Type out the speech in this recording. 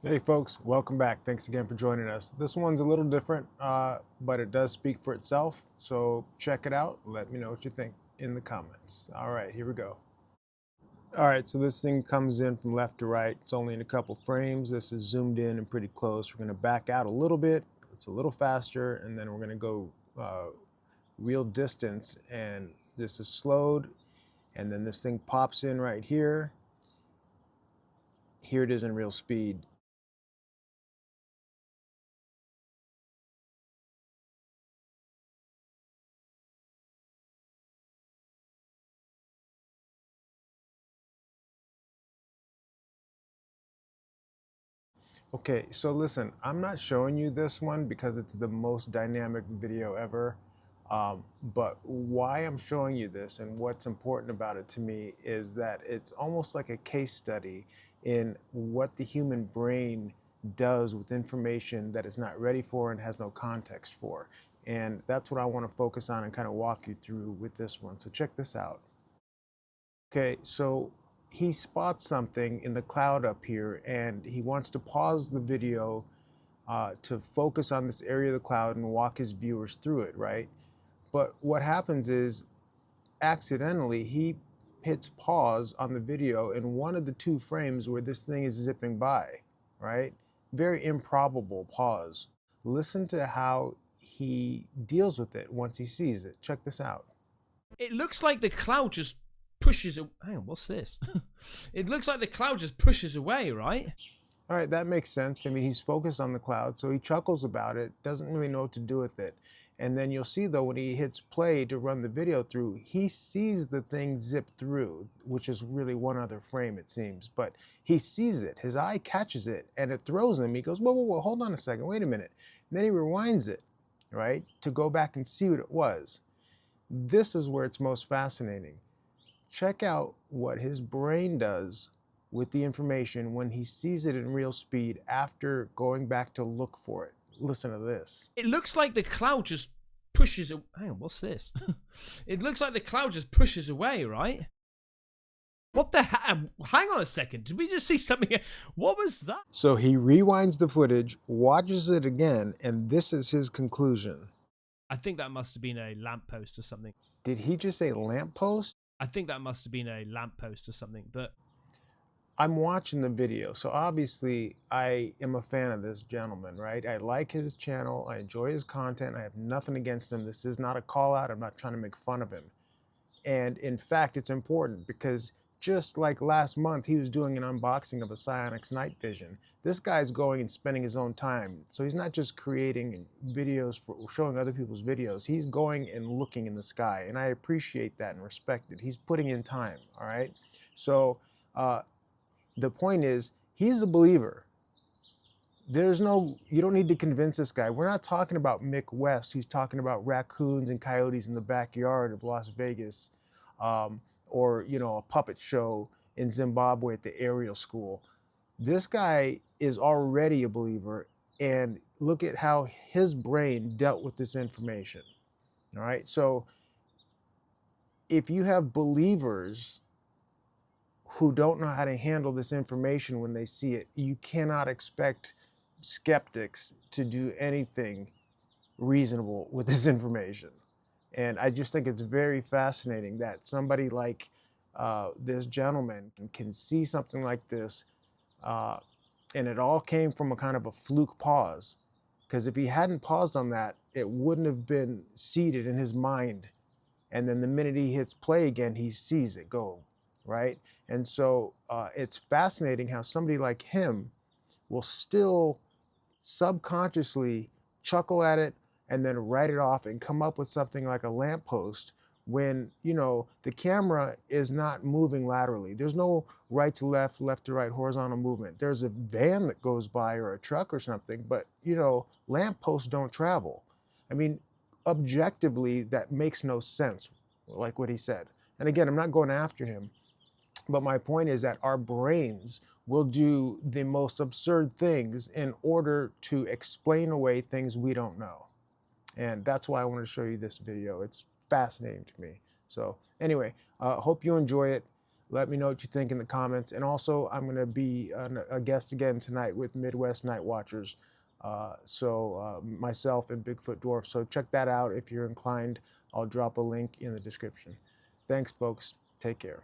Hey folks, welcome back. Thanks again for joining us. This one's a little different, but it does speak for itself. So check it out. Let me know what you think in the comments. All right, here we go. All right, so this thing comes in from left to right. It's only in a couple frames. This is zoomed in and pretty close. We're gonna back out a little bit. It's a little faster, and then we're gonna go real distance, and this is slowed, and then this thing pops in right here. Here it is in real speed. Okay, so listen, I'm not showing you this one because it's the most dynamic video ever. But why I'm showing you this and what's important about it to me is that it's almost like a case study in what the human brain does with information that it's not ready for and has no context for. And that's what I want to focus on and kind of walk you through with this one. So check this out. Okay, so he spots something in the cloud up here and he wants to pause the video to focus on this area of the cloud and walk his viewers through it, right? But what happens is accidentally he hits pause on the video in one of the two frames where this thing is zipping by, right? Very improbable pause. Listen to how he deals with it once he sees it. Check this out. It looks like the cloud just pushes. Hang on, what's this? It looks like the cloud just pushes away, right? All right, that makes sense. I mean, he's focused on the cloud, so he chuckles about it, doesn't really know what to do with it. And then you'll see, though, when he hits play to run the video through, he sees the thing zip through, which is really one other frame, it seems. But he sees it. His eye catches it, and it throws him. He goes, whoa, whoa, whoa, hold on a second, wait a minute. And then he rewinds it, right, to go back and see what it was. This is where it's most fascinating. Check out what his brain does with the information when he sees it in real speed after going back to look for it. Listen to this. It looks like the cloud just pushes. Hang on, what's this? It looks like the cloud just pushes away, right? What the hell? Hang on a second. Did we just see something? What was that? So he rewinds the footage, watches it again, and this is his conclusion. I think that must have been a lamppost or something. Did he just say lamppost? I think that must have been a lamppost or something. But I'm watching the video, so obviously I am a fan of this gentleman, right? I like his channel, I enjoy his content, I have nothing against him. This is not a call out, I'm not trying to make fun of him. And in fact, it's important because just like last month, he was doing an unboxing of a Psionics night vision. This guy's going and spending his own time. So he's not just creating videos for showing other people's videos. He's going and looking in the sky. And I appreciate that and respect it. He's putting in time, all right? So the point is, he's a believer. You don't need to convince this guy. We're not talking about Mick West, who's talking about raccoons and coyotes in the backyard of Las Vegas, or a puppet show in Zimbabwe at the aerial school. This guy is already a believer, and look at how his brain dealt with this information. All right, so if you have believers who don't know how to handle this information when they see it, you cannot expect skeptics to do anything reasonable with this information. And I just think it's very fascinating that somebody like this gentleman can see something like this, and it all came from a kind of a fluke pause. Because if he hadn't paused on that, it wouldn't have been seated in his mind. And then the minute he hits play again, he sees it go, right? And so it's fascinating how somebody like him will still subconsciously chuckle at it and then write it off and come up with something like a lamppost when, the camera is not moving laterally. There's no right to left, left to right horizontal movement. There's a van that goes by or a truck or something, but, lampposts don't travel. I mean, objectively, that makes no sense, like what he said. And again, I'm not going after him, but my point is that our brains will do the most absurd things in order to explain away things we don't know. And that's why I wanted to show you this video. It's fascinating to me. So anyway, hope you enjoy it. Let me know what you think in the comments. And also, I'm going to be a guest again tonight with Midwest Night Watchers. Myself and Bigfoot Dwarf. So check that out if you're inclined. I'll drop a link in the description. Thanks, folks. Take care.